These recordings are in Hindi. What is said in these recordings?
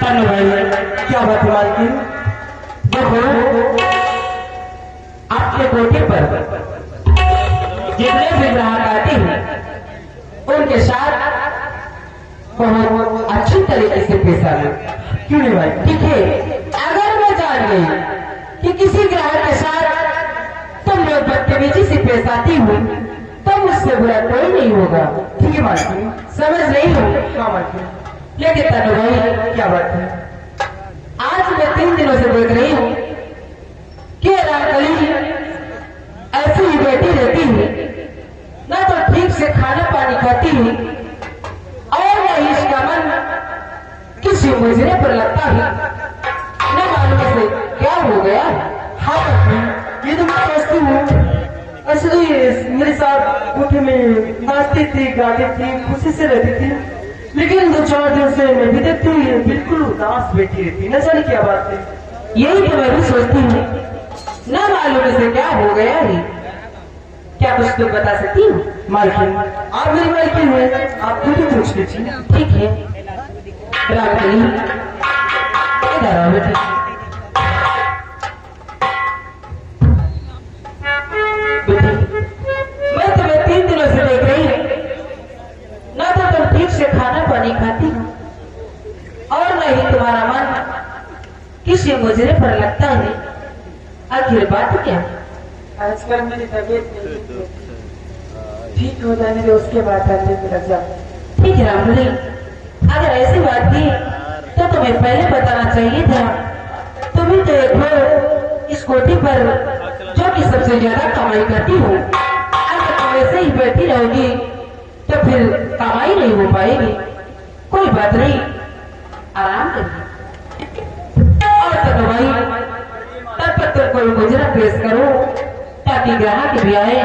तन्नू भाई क्या बात है मालकिन? देखो आपके कोठे पर जितने भी ग्राहक आते हैं उनके साथ बहुत अच्छी तरीके से पेश आना। क्यों नहीं भाई? ठीक है, अगर मैं जान गई कि किसी ग्राहक के साथ तुम लोग बदतमीजी से पेश आती हो तो मुझसे बुरा कोई नहीं होगा। ठीक है मालकिन, समझ रही हो? हाँ मालकिन। लेकिन तन्नू भाई क्या बात है, आज मैं 3 दिनों से देख रही हूँ कि रामकली ऐसी ही बैठी रहती है, ना तो ठीक से खाना पानी खाती है और न ही इसका मन किसी मुजरे पर लगता है। न मालूम से क्या हो गया। हाँ ये तो मैं सोचती हूँ, असली मेरे साथ कोठे में नाचती थी, गाती थी, खुशी से रहती थी, लेकिन 2-4 दिन से मैं भी देखती हूँ ये बिल्कुल उदास बैठी रहती, न जाने क्या बात है। यही तो मैं भी सोचती हूँ, न मालूम से क्या हो गया है। क्या कुछ तो बता सकती हूँ? मालकिन आप मेरी मालकिन है, आप खुद ही पूछ लीजिए। ठीक है रामकली, इधर आओ बेटी। मैं तुम्हें 3 दिनों से देख रही हूँ, ना तो तुम ठीक से खाना पानी खाती हो और न ही तुम्हारा मन किसी मुजरे पर लगता है। आखिर बात क्या? आजकल मेरी तबीयत ठीक हो जाने दे, उसके बाद आते फिर जा। ठीक है रामकली, अगर ऐसी बात थी तो तुम्हें पहले बताना चाहिए था। तुम्हें तो देखो इस कोठी पर जो कि सबसे ज्यादा कमाई करती हो, अगर तुम ऐसे ही बैठी रहोगी तो फिर कमाई नहीं हो पाएगी। कोई बात नहीं, आराम करिए और तो भाई तब तक तो कोई मुजरा पेश करो ताकि ग्राहक भी आए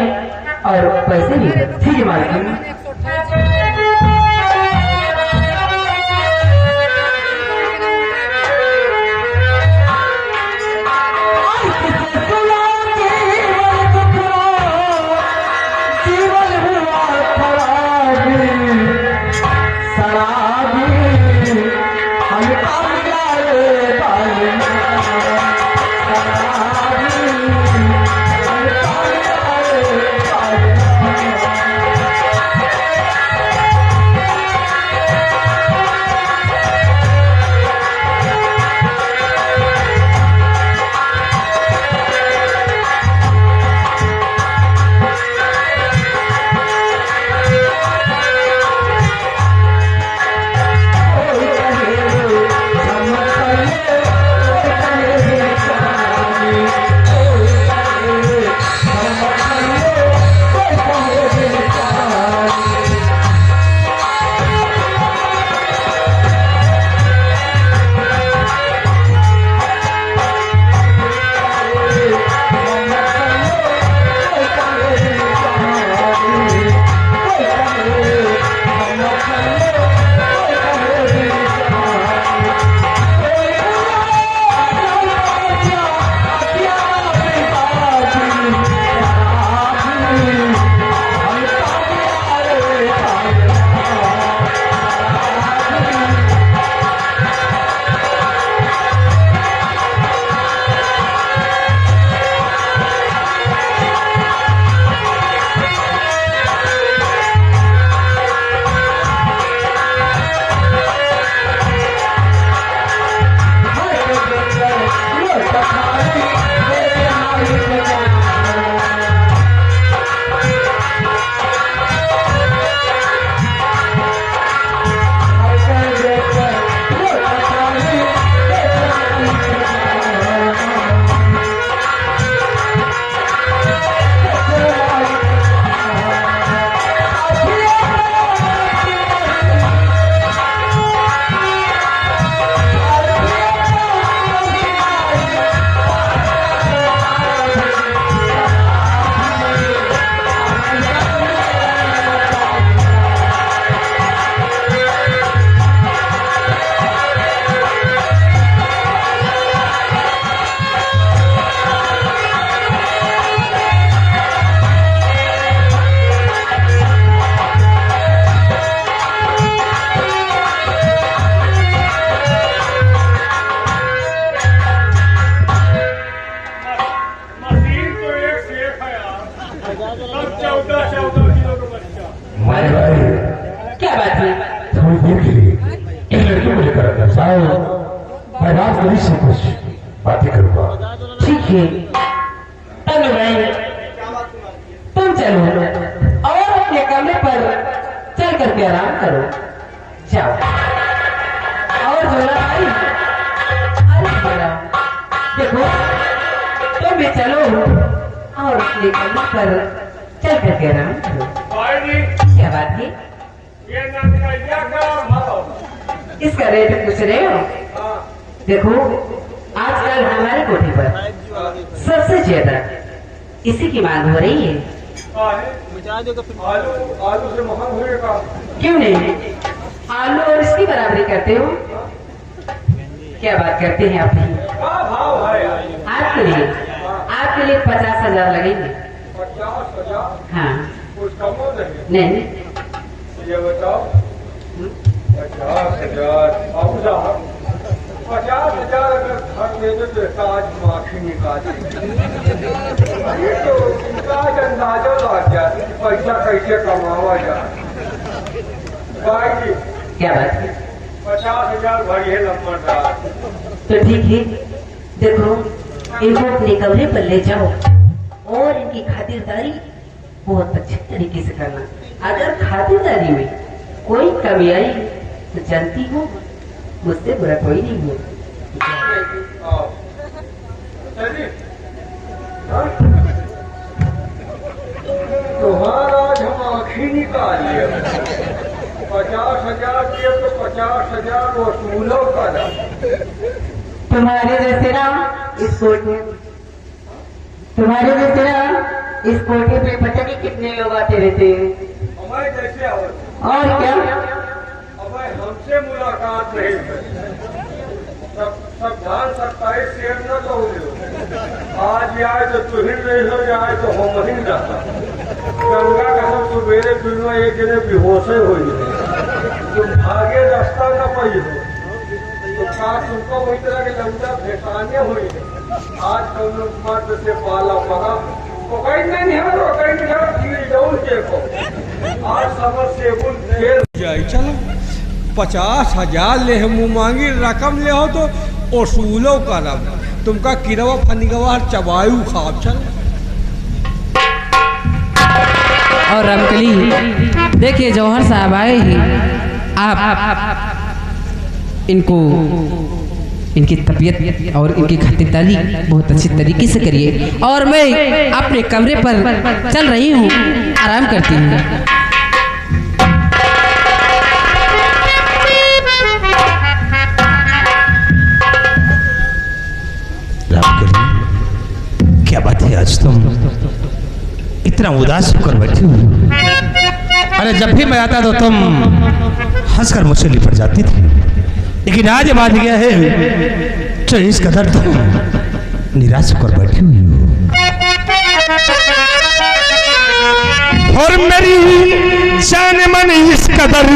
और पैसे भी। ठीक है मालकिन। इस लड़की को लेकर अंदर जाओ, मैं राजगरी से कुछ बातें करूंगा। ठीक है तनु भाई, तुम चलो और अपने कमरे पर चल करके आराम करो। जाओ। और झोला भाई, अरे झोला, देखो तुम भी चलो और अपने कमरे पर चल करके आराम करो। क्या बात है? इसका रेट पूछ रहे हो? देखो आजकल हमारे कोठी पर सबसे ज्यादा इसी की मांग हो रही है। आलू से महंग होएगा। क्यों नहीं, आलू और इसकी बराबरी करते हो? क्या बात करते हैं आप? क्या भाव है? आपके लिए 50,000 लगेंगे। 50,000? हाँ। कुछ कम नहीं? नहीं। ये बताओ, 50,000 अब साहब, 50,000 अगर घर दे दो तो ताज माखी निकाल। ये तो इनका अंदाजा लग गया कि पैसा कैसे कमावा जाए। भाई जी, क्या बात है? 50,000 भरी है नंबरदार। तो ठीक है, देखो इनको अपने कमरे पर ले जाओ और इनकी खातिरदारी बहुत अच्छे तरीके से करना। अगर खातिरदारी में कोई कमी आई तो जानती हो मुझसे बुरा कोई नहीं हो। तुम्हारा आज हम आँखी निकाल लिया। 50,000 दिए तो 50,000 वसूलों का ना। तुम्हारे जैसे ना इस कोठे पे पता नहीं कितने लोग आते रहते हैं। हमारे जैसे और क्या? अब हमसे मुलाकात नहीं है। सावधान 27 शेर न तो आज आए तो तुहिन नहीं हो जाए तो हम ही जाता। गंगा का सब सुबेरे दुनिया एक जने बेहोशे हो तुम आगे रास्ता न पाई हो तो काश तुमको वही तरह के लंबा फेसाने हुई आज कल मर्द से पाला पड़ा तो कहीं नहीं है और कहीं नहीं है गिर जाऊं देखो आज समझ से बुल खेल जाए। चलो 50,000 ले मुँह मांगी रकम ले हो तो वसूलो करब। तुमका किरवा फनिगवा चबायू खाब। चल और रमकली देखिए जौहर साहब आए हैं। आप इनको इनकी तबीयत और इनकी खातिरदारी बहुत अच्छी तरीके से करिए और मैं अपने कमरे पर चल रही हूँ, आराम करती हूँ। क्या बात है, आज तुम इतना उदास होकर बैठी हुई? अरे जब भी मैं आता तो तुम हंसकर मुझसे लिपट जाती थी, लेकिन आज बात यह है तो इस कदर तुम निराश होकर बैठी हुई हो। और मेरी जान मन इस कदर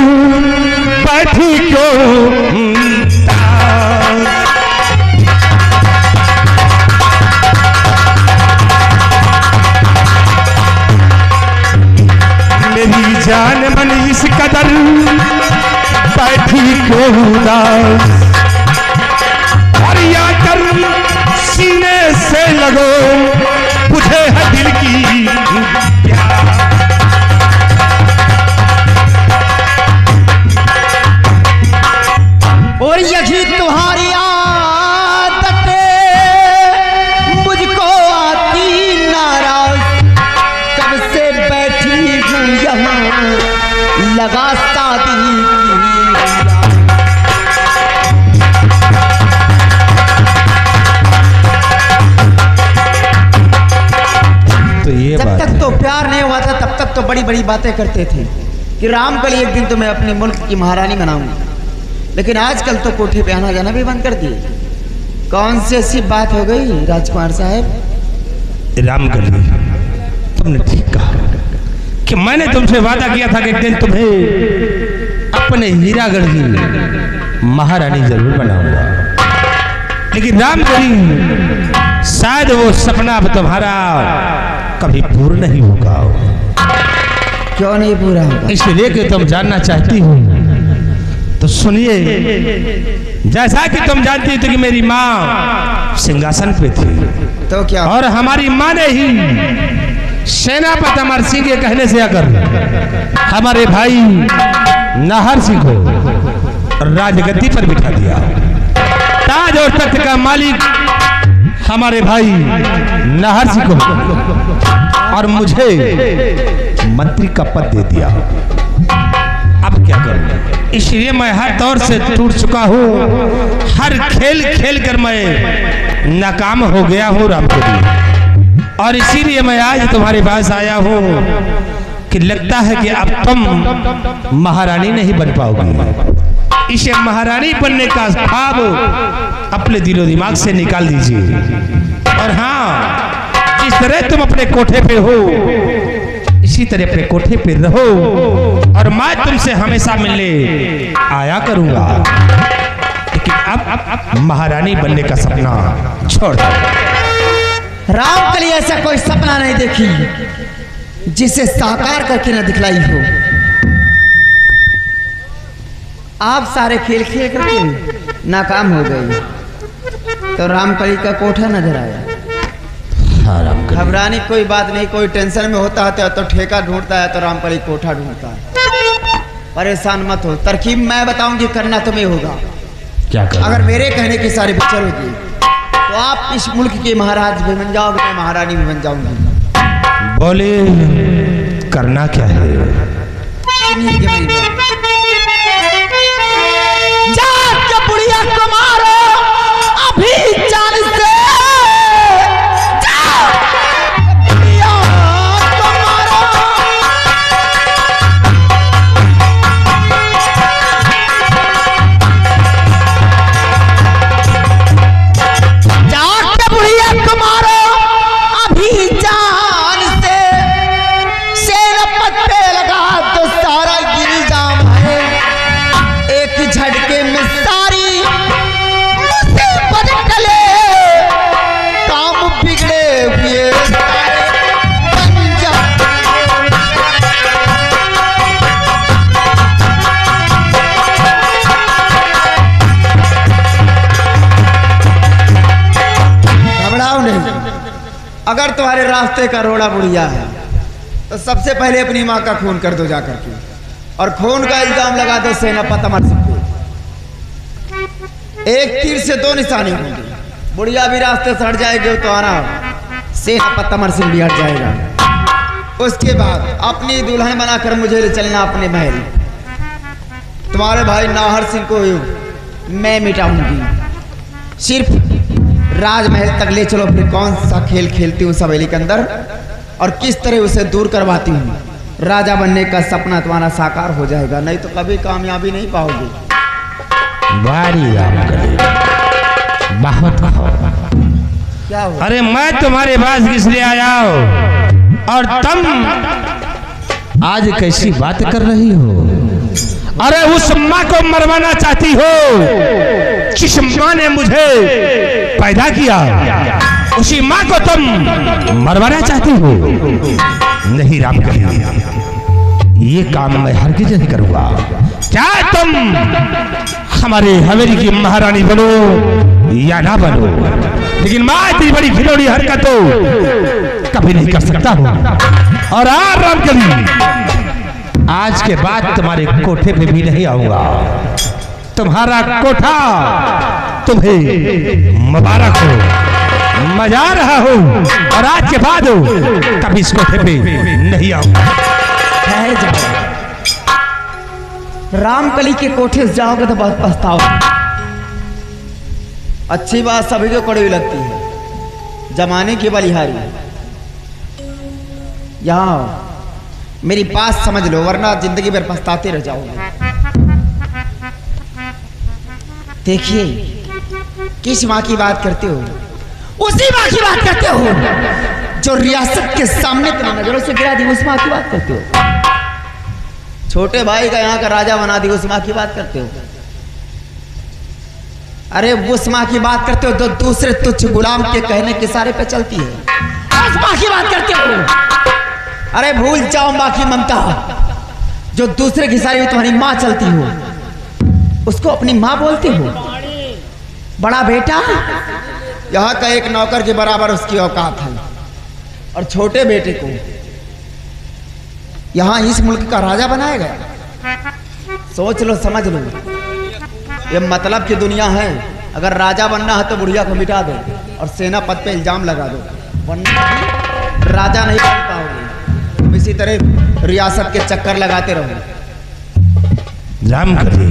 बैठी क्यों? मेरी जान मन इस कदर बैठी क्यों उदास? और या कर सीने से लगो बुझे है दिल की प्यास। और यही तुम्हारी आदतें मुझको आती नाराज। कब से बैठी हूँ यहाँ लगा शादी की। तो ये जब बात तक तो प्यार नहीं हुआ था तब तक तो बड़ी बड़ी बातें करते थे कि रामकली एक दिन तो मैं अपने मुल्क की महारानी बनाऊंगा, लेकिन आजकल तो कोठे पे आना जाना भी बंद कर दिए। कौन सी ऐसी बात हो गई राजकुमार साहब? रामकली, तुमने ठीक कहा कि मैंने तुमसे वादा किया था कि एक दिन तुम्हें अपने हीरागढ़ की महारानी जरूर बनाऊंगा, लेकिन रामकली शायद वो सपना अब तुम्हारा कभी पूर्ण नहीं होगा। क्यों नहीं पूरा होगा? इसलिए कि तुम जानना चाहती हो तो सुनिए, जैसा कि तुम जानती थी कि मेरी माँ सिंहासन पे थी, तो क्या और हमारी माँ ने ही सेनापति अमर सिंह के कहने से आकर हमारे भाई नाहर सिंह को राजगद्दी पर बिठा दिया। ताज और तख्त का मालिक हमारे भाई नाहर सिंह को और मुझे मंत्री का पद दे दिया। अब क्या करूं? इसलिए मैं हर दौर से टूट चुका हूँ। हर खेल खेल कर मैं नाकाम हो गया हूँ रामकली, और इसीलिए मैं आज तुम्हारे पास आया हूँ कि लगता है कि अब तुम महारानी नहीं बन पाओगी। इसे महारानी बनने का ख्वाब अपने दिलो दिमाग से निकाल दीजिए। और हाँ, जिस तरह तुम अपने कोठे पे हो इसी तरह अपने कोठे पे रहो, और मैं तुमसे हमेशा मिलने आया करूंगा। लेकिन अब महारानी बनने का सपना छोड़ दो। रामकली ऐसा कोई सपना नहीं देखी जिसे साकार करके न दिखलाई हो। आप सारे खेल खेल करके नाकाम हो गए, तो रामकली का कोठा नजर आया। घबराने कोई बात नहीं, कोई टेंशन में होता है तो ठेका ढूंढता है, तो रामकली कोठा ढूंढता है। परेशान मत हो, तरकीब मैं बताऊंगी, करना तुम्हें होगा। क्या करना? अगर मेरे कहने की सारी चलोगी तो आप इस मुल्क के महाराज भी बन जाओगे, मैं महारानी भी बन जाऊंगी। बोले करना क्या है? जाके बुढ़िया को मारो अभी जान से, बुढ़िया को मारो। जाके बुढ़िया को मारो अभी जान से, सेनापति पे लगा तो सारा गिरिजाम है। एक झटके में सारी मुसीबत टले, काम बिगड़े हुए सारे बन जाते। घबराओ नहीं, अगर तुम्हारे रास्ते का रोड़ा बुढ़िया है तो सबसे पहले अपनी माँ का खून कर दो जाकर के, और खून का इल्जाम लगा दो सेनापति अमर सिंह पे। एक तीर से दो निशाने होंगे, बुढ़िया भी रास्ते से हट जाएगी तो आना सेनापति अमर सिंह भी हट जाएगा। उसके बाद अपनी दुल्हन बनाकर मुझे ले चलना अपने महल। तुम्हारे भाई नाहर सिंह को मैं मिटाऊंगी, सिर्फ राजमहल तक ले चलो, फिर कौन सा खेल खेलती हूँ सवेली के अंदर और किस तरह उसे दूर करवाती हूँ। राजा बनने का सपना तुम्हारा साकार हो जाएगा, नहीं तो कभी कामयाबी नहीं पाओगे। वारी रामकली, बहुत क्या हो? अरे मैं तुम्हारे पास किस लिए आया हूँ, और तुम आज कैसी बात कर रही हो? अरे उस माँ को मरवाना चाहती हो जिस माँ ने मुझे पैदा किया, उसी माँ को तुम मरवाना चाहती हो? नहीं रामकली, ये काम मैं हरगिज नहीं करूंगा। क्या तुम हमारे हवेली की महारानी बनो या ना बनो, लेकिन मैं इतनी बड़ी खिलौनी हरकत तो कभी नहीं कर सकता हूँ। और रामकली, आज के बाद तुम्हारे कोठे पे भी नहीं आऊंगा। तुम्हारा कोठा तुम्हें मुबारक हो, मजा रहा हूं, और आज के बाद कभी इस कोठे पे नहीं आऊंगा। ठहर जाओ, रामकली के कोठे से जाओगे तो बहुत पछताओगे। अच्छी बात सभी को कड़वी लगती है, जमाने की बलिहारी। यहाँ मेरी बात समझ लो, वरना जिंदगी भर पछताते रह जाओगे। देखिए, किस माँ की बात करते हो? उसी माँ की बात करते हो जो रियासत के सामने तुम्हें नजरों से गिरा दी, उस माँ की बात करते हो। छोटे भाई का यहाँ का राजा बना दी, उस माँ की बात करते हो। अरे उस माँ की बात करते हो तो दूसरे तुच्छ गुलाम के कहने के सारे पे चलती है, उस माँ की बात करते हो। अरे भूल जाओ माँ की ममता, जो दूसरे की सारी तुम्हारी माँ चलती हो। उसको अपनी माँ बोलते हो? बड़ा बेटा, यहाँ का एक नौकर के बराबर उसकी औकात है, और छोटे बेटे को यहाँ इस मुल्क का राजा बनाया गया। सोच लो, समझ लो, ये मतलब की दुनिया है। अगर राजा बनना है तो बुढ़िया को मिटा दो और सेना पद पे इल्जाम लगा दो, वरना राजा नहीं बन पाओगे। तुम इसी तरह रियासत के चक्कर लगाते रहो। राम करे,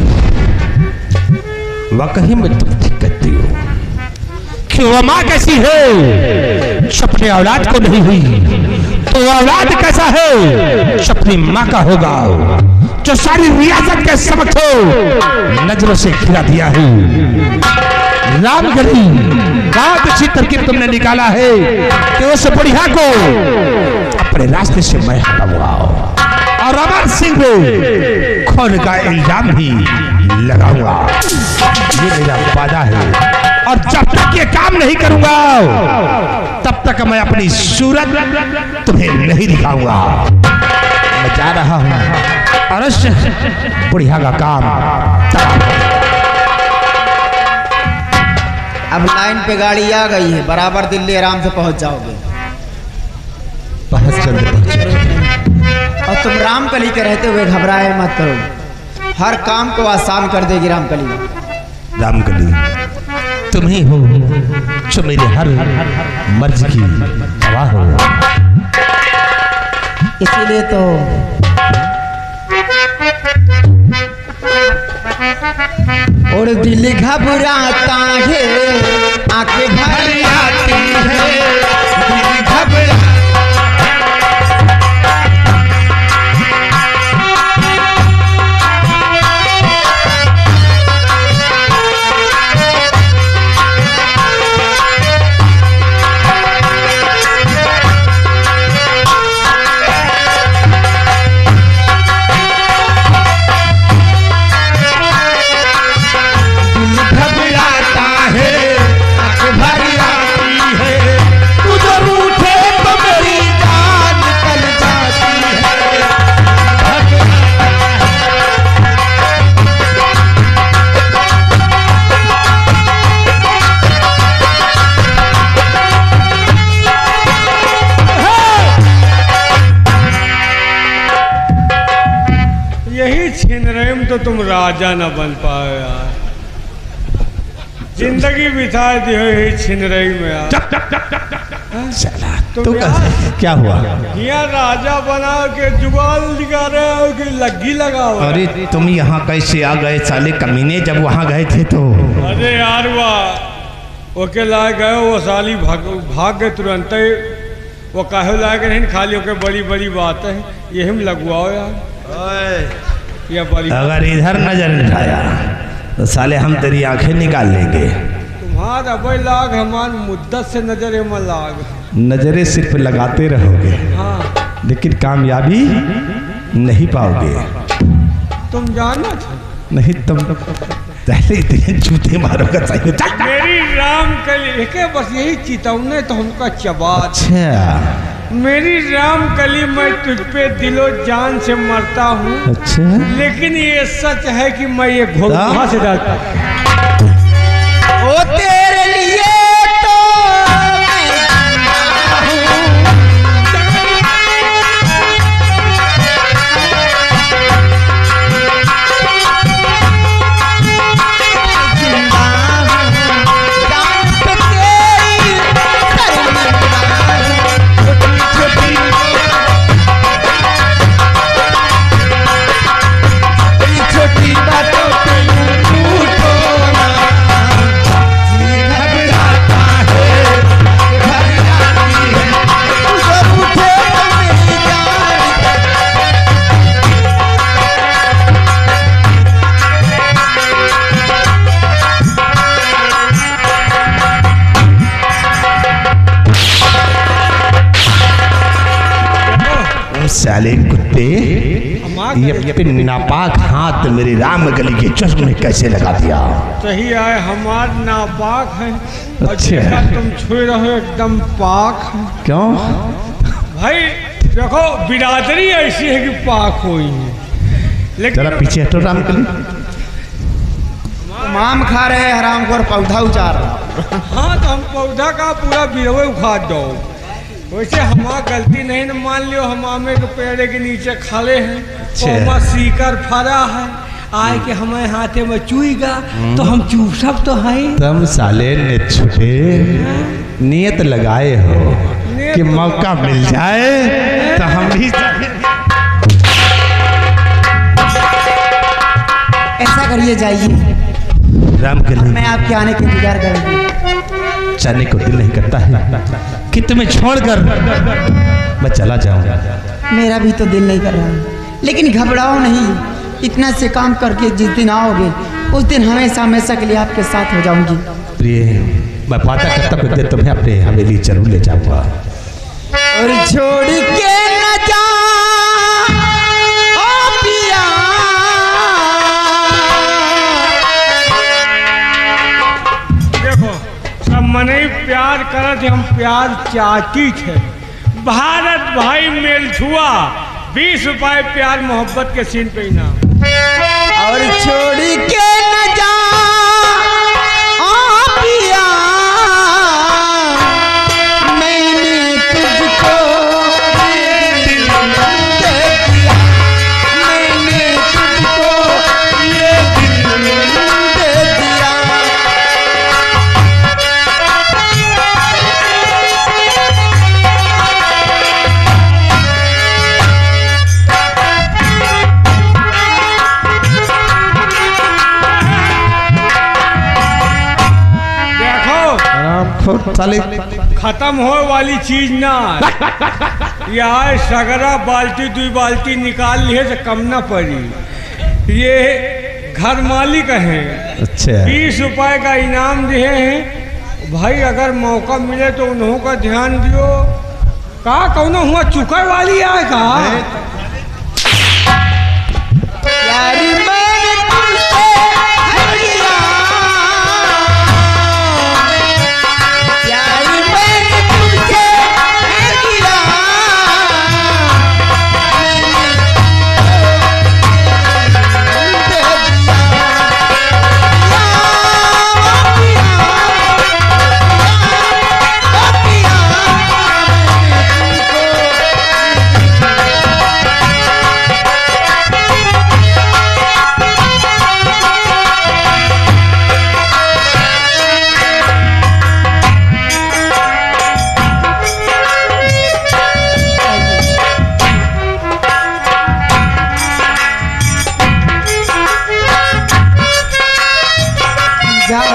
वाकई में तुम ठीक कहती हो कि वो माँ कैसी है अपने औलाद को नहीं हुई, तो औलाद कैसा है अपनी माँ का होगा, जो सारी रियासत के समक्ष नजरों से गिरा दिया है। राम गली बहुत अच्छी तरकीब तुमने निकाला है कि उस बुढ़िया को अपने रास्ते से मैं हटाऊंगा और अमर सिंह को खून का इल्जाम भी लगाऊंगा। ये मेरा वादा है, और जब तक ये काम नहीं करूंगा तब तक मैं अपनी सूरत तुम्हें नहीं दिखाऊंगा। मैं जा रहा हूं और उस बुढ़िया का काम अब लाइन पे गाड़ी आ गई है, बराबर दिल्ली आराम से पहुंच जाओगे। बहुत जल्द। और तुम रामकली के रहते हुए घबराए मत करो, हर काम को आसान कर देगी रामकली। रामकली तुम ही हो जो मेरे हर मर्ज की गवाह हो। इसीलिए तो और दिल घबराता है, आंखें भर आती है, दिल घबरा तो तुम राजा न बन पाए यार, जिंदगी बिता दी हो छिनरई में यार। तो क्या हुआ? यहाँ राजा बना के जुगाल लगा रहे हो कि लग्गी लगाओ? अरे तुम यहाँ कैसे आ गए साले कमीने, जब वहाँ गए थे तो? अरे यार वाह, ओके लाए गए, वो साली भाग गए तुरंत ही। वो कहे लाए गए नहीं, खाली होके बड़ी बड़ी बात है, यही में लगवाओ यार। अगर इधर नजर उठाया तो साले हम तेरी आंखें निकाल लेंगे। तुम्हारा भाई लाग हमार मुद्दत से नजर में लाग, नजरें सिर्फ लगाते रहोगे। हाँ, लेकिन कामयाबी नहीं पाओगे। तुम जाना था नहीं, तुम पहले इतने जूते मारोगे। मेरी राम कली के बस यही चेतावनी तो हमका चबा। अच्छा, मेरी राम कली, मैं तुझ पे दिलो जान से मरता हूँ। अच्छा, लेकिन ये सच है कि मैं ये घोड़ा से डालता ओ तेरे लिए तो साले कुत्ते, ये नापाक हाथ मेरे राम गली के चश्मे में कैसे लगा दिया? सही आए, हमार नापाक है। अच्छा, तुम छुए रहो एकदम पाक है। क्यों भाई? देखो बिरादरी ऐसी है कि पाक हुई है, लेकिन जरा पीछे हटो राम गली। तुम आम खा रहे हैं हराम को और पौधा उचार रहे हो। हाँ तो हम पौधा का पूरा बिरवे उखाड़ दो। वैसे हमारा गलती नहीं न मान लियो, हम आमे के पेड़ के नीचे खड़े हैं, तो सीकर फरा है, आए के हमारे हाथे में चुईगा तो हम चूप सब तो हैं। तुम साले ने छुटे नियत लगाए हो कि मौका मिल जाए तो हम भी ऐसा करिए, जाइए, राम के लिए मैं आपके आने का इंतजार करूंगी। जाने को दिल नहीं करता है कि तुम्हें छोड़कर मैं चला जाऊं। मेरा भी तो दिल नहीं कर रहा, लेकिन घबराओ नहीं, इतना से काम करके जिस दिन आओगे उस दिन हमेशा हमेशा के लिए आपके साथ हो जाऊंगी। प्रिय, मैं वादा करता कुछ देर तुम्हें अपने हवेली जरूर ले जाऊंगा। और छोड़ के न जा ओ पिया, देखो सब मने प्यार करत, हम प्यार चाहती थे। भारत भाई मेल छुआ 20 रुपए प्यार मोहब्बत के सीन पे इनाम। और छोड़ के न जा ओ पिया, मैंने तुझको दिल दे दिया, मैंने तुझको ये दिल दे दिया। साले खत्म हो वाली चीज ना यहाँ सगरा बाल्टी 2 बाल्टी निकाल लिए से कम ना पड़ी। ये घर मालिक हैं, अच्छा 20 रुपए का इनाम दिए हैं भाई, अगर मौका मिले तो उन्हों का ध्यान दियो। का कौन हुआ चुकर वाली है का? यारी मैंने तुझसे है किया, यारी मैंने तुझसे है किया, मैंने दे दिया। या पिया, या पिया, मैंने जाओ,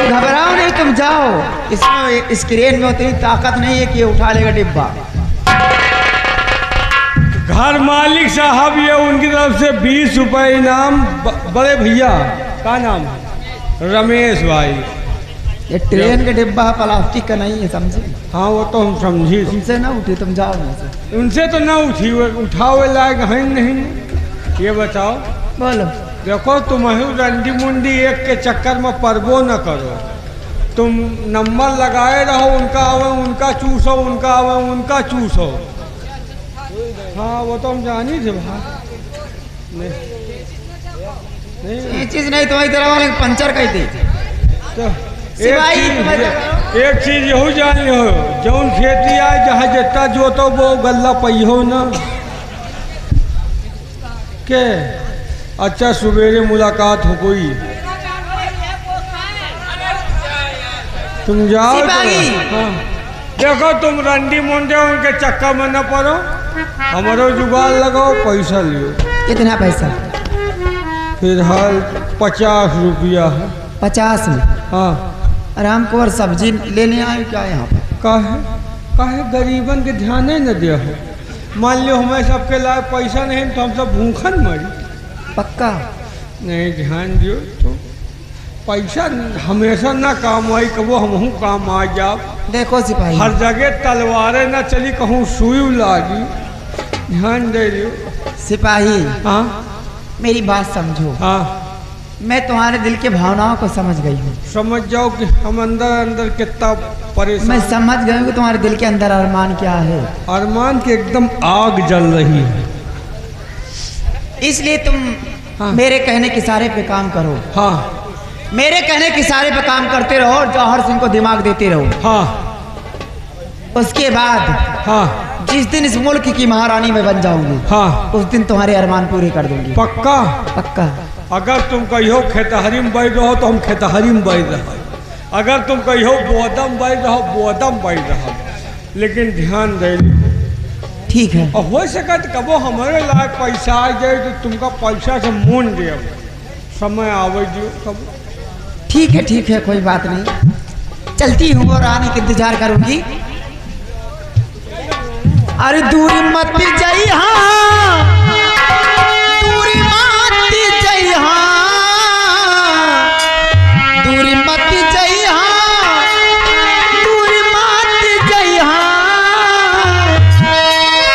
घबराओ नहीं, तुम जाओ। इसमें स्क्रीन में उतनी ताकत नहीं है कि ये उठा लेगा डिब्बा। घर मालिक साहब ये उनकी तरफ से 20 रुपए इनाम। बड़े भैया का नाम है? रमेश भाई। ये ट्रेन का डिब्बा है, प्लास्टिक का नहीं है, समझे? हाँ वो तो हम समझी, तुमसे ना उठी, तुम जाओ यहाँ से। उनसे तो ना उठी, उठावे लायक है नहीं। ये बताओ, बोलो। देखो तुम्हें रंडी मुंडी एक के चक्कर में परबो न करो। तुम नंबर लगाए रहो, उनका आवे उनका चूसो, उनका आवे उनका चूसो। हाँ वो तो हम जानी थे भाई। नहीं ये चीज नहीं, तुम्हारी तरह वाले पंचर कही थी। तो सिपाही, एक चीज यहू जान लो, जौन खेती आए जहाँ जितना जोतो वो गल्ला पहियो ना के। अच्छा सवेरे मुलाकात हो कोई, तुम जाओ तो, हाँ। देखो तुम रंडी मुंडे उनके चक्कर में न पड़ो, हमारो जुगाड़ लगाओ, पैसा लियो। कितना पैसा? फिलहाल 50 रुपया है। 50 में? हाँ। आराम को और सब्जी लेने आए क्या यहाँ पर? काहे गरीबन के ध्यान न दे हो। मान लो हमें सबके लाए पैसा नहीं तो हम सब भूखन मरी। पक्का नहीं ध्यान दियो तो पैसा हमेशा ना काम आई, कबो हमहू काम आ जाओ। देखो सिपाही, हर जगह तलवारें ना चली, कहूँ सुई लागी। ध्यान दे दियो। सिपाही हाँ मेरी बात समझो। हाँ मैं तुम्हारे दिल की भावनाओं को समझ गई हूँ। समझ जाओ कि हम अंदर अंदर कितना मैं परेशान। समझ गई हूँ कि तुम्हारे दिल के अंदर अरमान क्या है। अरमान की एकदम आग जल रही है। इसलिए तुम हाँ। मेरे कहने के इशारे पे काम करो। हाँ मेरे कहने के इशारे पे काम करते रहो और जौहर सिंह को दिमाग देते रहो। हाँ उसके बाद हाँ जिस दिन इस मुल्क की महारानी में बन जाऊंगी, हाँ उस दिन तुम्हारे अरमान पूरे कर दूंगी। पक्का। पक्का। अगर तुम कहियो खेतहरी में बैठ रहो तो हम खेतहरी में बैठ रहो, अगर तुम कहियो बोदम बैठ रहो बोदम बैठ रहो, लेकिन ध्यान दे। ठीक है। और हो सके तो कबो हमारे लायक पैसा आ जाए तो तुमका पैसा से मोन दे, समय आवे दियो कबो। ठीक है कोई बात नहीं, चलती हूँ और आने का इंतजार करूंगी। अरे दूरी मत जाई, हाँ दूरी मत जाई, हाँ दूरी मत जाई, हाँ दूरी मत जाई, हाँ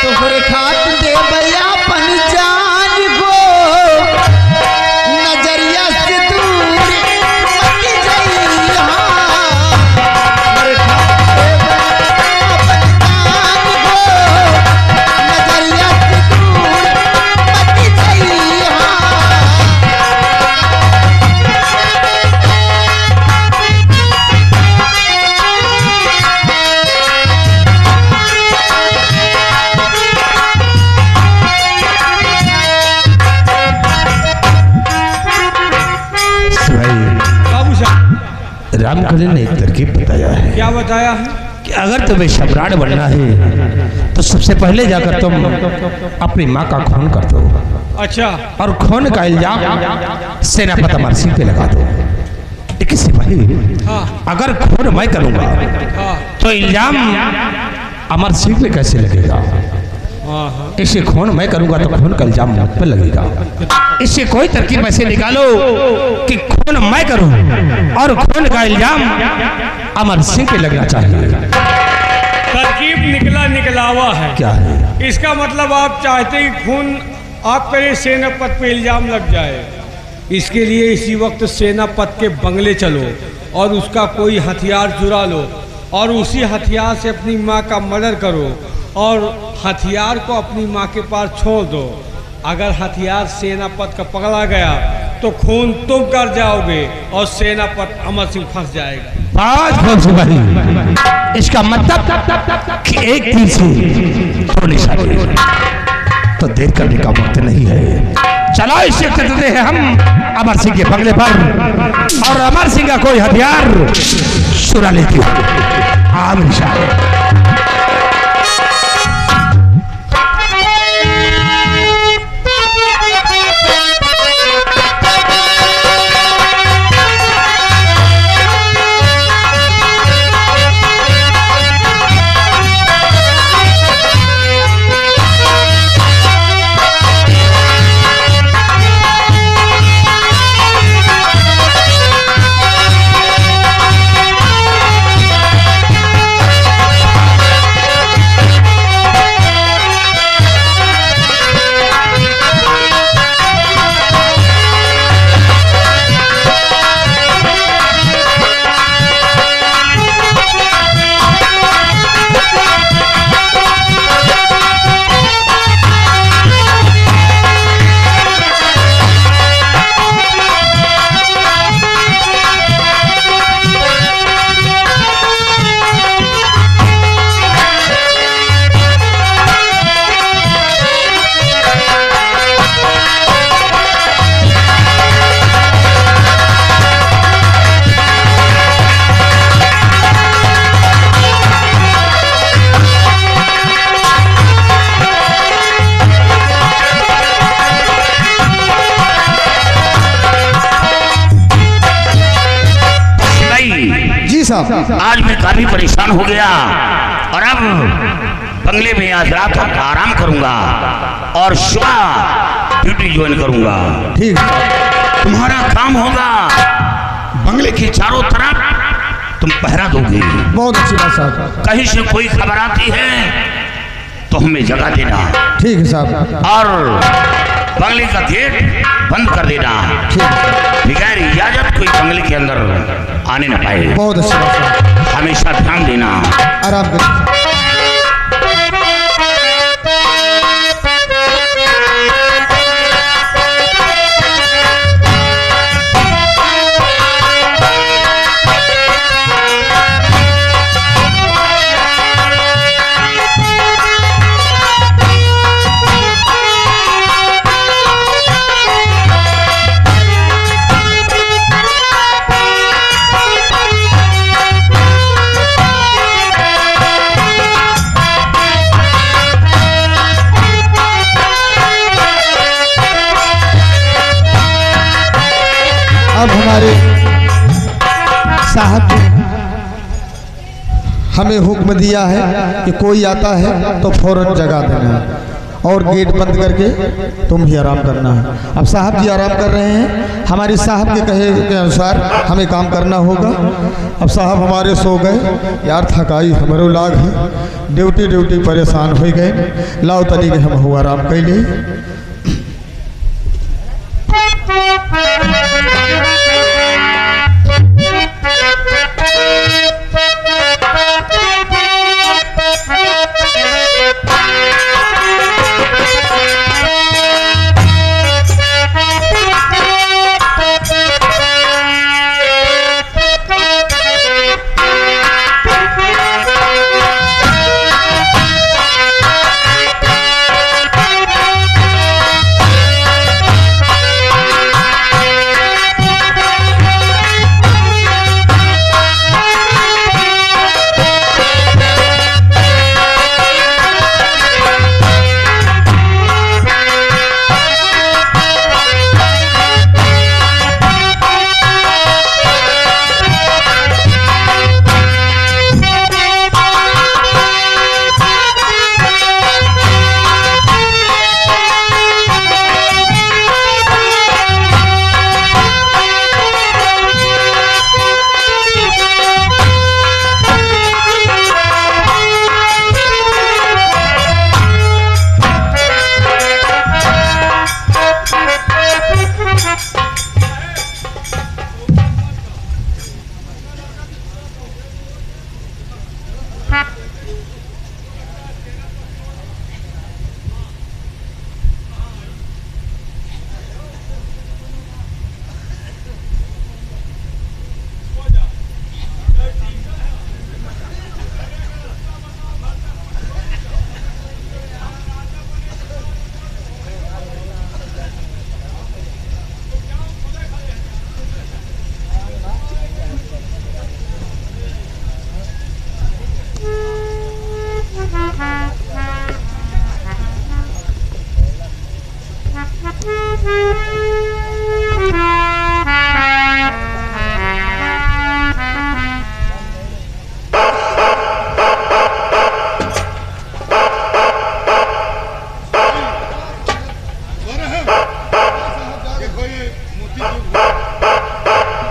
तोहरे खातिर दे भैया अपन जान गो, नजरिया से दूर मत जाई, हाँ तोहरे खातिर दे भैया अपन जान गो, नजरिया से दूर मत जाई, हाँ। बाबू साहब रामकली ने एक तरकीब बताया है क्या बताया है? कि अगर तुम्हें सम्राट बनना है तो सबसे पहले जाकर तुम अपनी माँ का खून कर दो अच्छा और खून का इल्जाम सेनापति अमर सिंह पे लगा दो। लेकिन सिपाही, हाँ अगर खून मैं करूंगा हाँ तो इल्जाम अमर सिंह पे कैसे लगेगा? हाँ हाँ इसे खून मैं करूंगा तो खून का इल्जाम मुझ पर लगेगा। इससे कोई तरकीब ऐसे निकालो कि खून मैं करूं और खून का इल्जाम अमर सिंह पे लगना चाहिए। तरकीब निकलावा है। क्या है? इसका मतलब आप चाहते ही खून आप करें, सेनापति पे इल्जाम लग जाए। इसके लिए इसी वक्त सेनापति के बंगले चलो और उसका कोई हथियार चुरा लो और उसी हथियार से अपनी माँ का मर्डर करो और हथियार को अपनी माँ के पास छोड़ दो। अगर हथियार सेनापति का पकड़ा गया तो खून तुम कर जाओगे और सेनापति अमर सिंह फंस जाएगा। आज खून सिपाही, इसका मतलब कि एक तीर से दो निशाने, तो देर करने का वक्त नहीं है। चलो इससे चलते हैं हम अमर सिंह के बंगले पर और अमर सिंह का कोई हथियार चुरा लेती हूँ। आम निशान आज मैं काफी परेशान हो गया और अब बंगले में आज रात आराम करूंगा और सुबह ड्यूटी ज्वाइन करूंगा। ठीक, तुम्हारा काम होगा बंगले के चारों तरफ तुम पहरा दोगे। बहुत अच्छी बात साहब। कहीं से कोई खबर आती है तो हमें जगा देना। ठीक है साहब। और बंगले का गेट बंद कर देना, बगैर इजाजत कोई बंगले के अंदर आने न पाए। बहुत अच्छा बात। हमेशा ध्यान देना। आराम करिए। अब हमारे साहब ने हमें हुक्म दिया है कि कोई आता है तो फौरन जगा देना है और गेट बंद करके तुम भी आराम करना है। अब साहब जी आराम कर रहे हैं, हमारे साहब के कहे के अनुसार हमें काम करना होगा। अब साहब हमारे सो गए, यार थकाई हमारे लाग है, ड्यूटी परेशान हो गए, लाओ तनी के हम हुआ आराम कैली।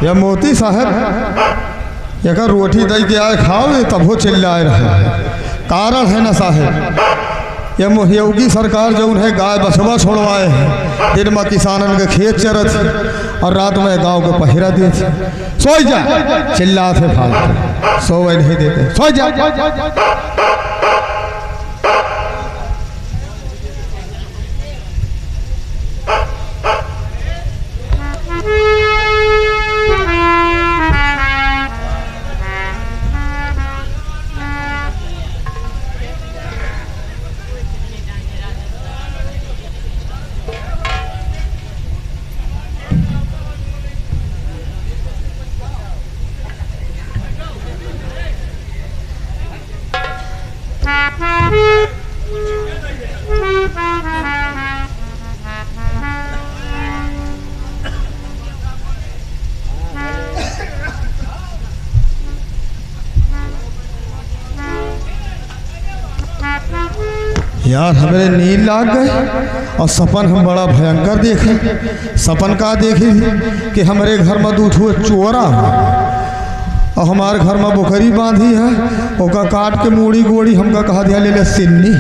या मोती साहब यका रोटी दई के आए खाओ तब हो चिल्लाए रहे, कारण है ना साहब ये मोहियोगी सरकार जो उन्हें गाय बछवा छोड़वाए हैं, दिन में किसानन के खेत चरत और रात में गांव को पहरा दिए थे। सो जा चिल्ला थे फालतू, सो नहीं देते, सो जा। यार हमें नींद लाग गए और सपन हम बड़ा भयंकर देखे। सपन का देखे थी कि हमारे घर में दूध हुए चोरा और हमारे घर में बुखरी बांधी है, ओका काट के मूड़ी गोड़ी हमका कहा दिया ले ले सिन्नी।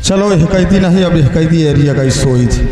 चलो यह कहती नहीं, अब यह कहती एरिया का सोई थी।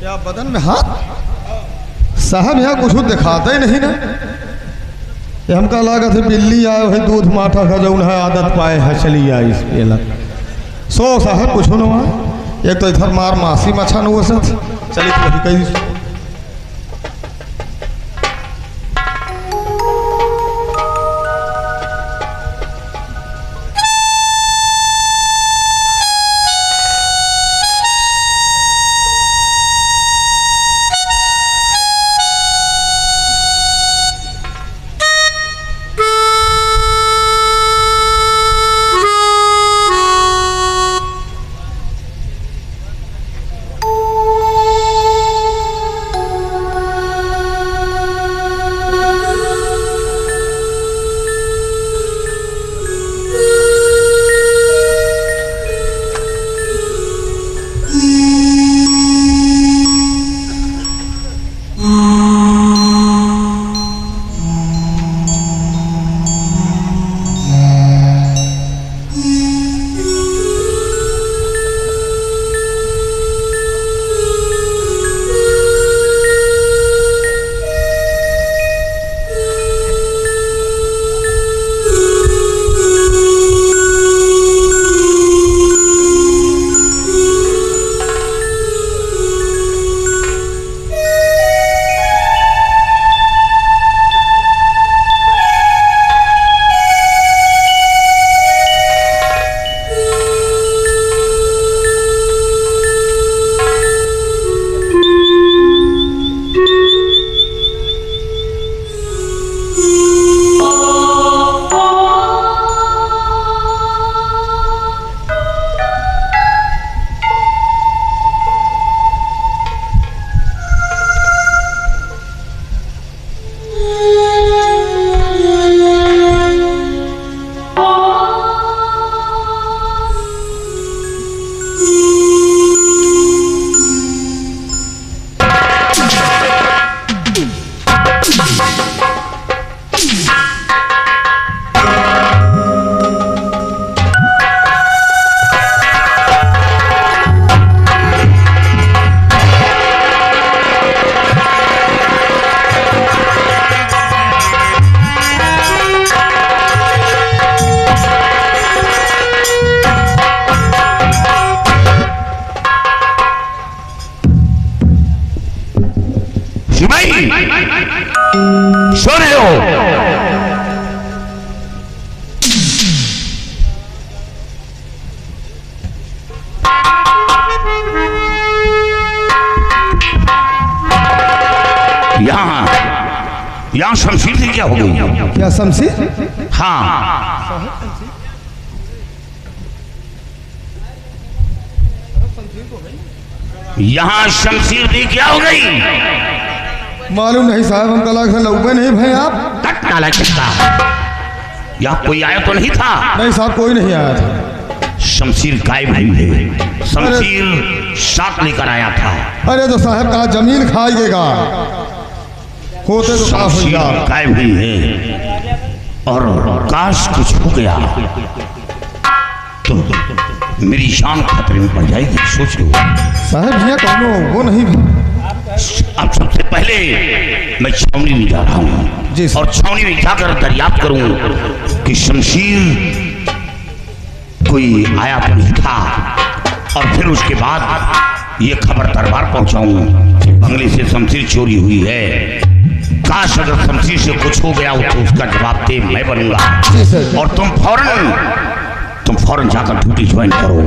क्या बदन में हाथ? साहब यहाँ कुछ दिखाता ही नहीं ना। ये हमका लागत है बिल्ली आए है दूध माठा का जो उन्हें आदत पाए है चली आई इस पेला। सो साहब कुछ न हुआ, एक तो इधर मार मासी मछा न वो सच चली तो वही कही। सो रहे हो? यहाँ शमशीर थी क्या हो गई? क्या शमशीर? हाँ यहाँ शमशीर थी क्या हो गई? मालूम नहीं साहब, हम कला से लौके नहीं भाई आप। यहाँ कोई आया तो नहीं था? नहीं साहब कोई नहीं आया था। शमशीर गायब हुई है। शमशीर साथ लेकर आया था। अरे तो साहब कहा जमीन खाएगा होते तो शमशीर गायब हुई है और काश कुछ हो गया तो मेरी जान खतरे में पड़ जाएगी। सोच लो साहब यहाँ कौन वो नहीं। अब सबसे पहले मैं छावनी में जा रहा हूँ जी और छावनी में जाकर दरियाफ्त करूँ कि शमशीर कोई आया तो नहीं था और फिर उसके बाद ये खबर दरबार पहुँचाऊँ। बंगले से शमशीर चोरी हुई है। काश अगर शमशीर से कुछ हो गया हो तो उसका जवाब दे मैं बनूंगा। और तुम फौरन जाकर ड्यूटी ज्वाइन करो।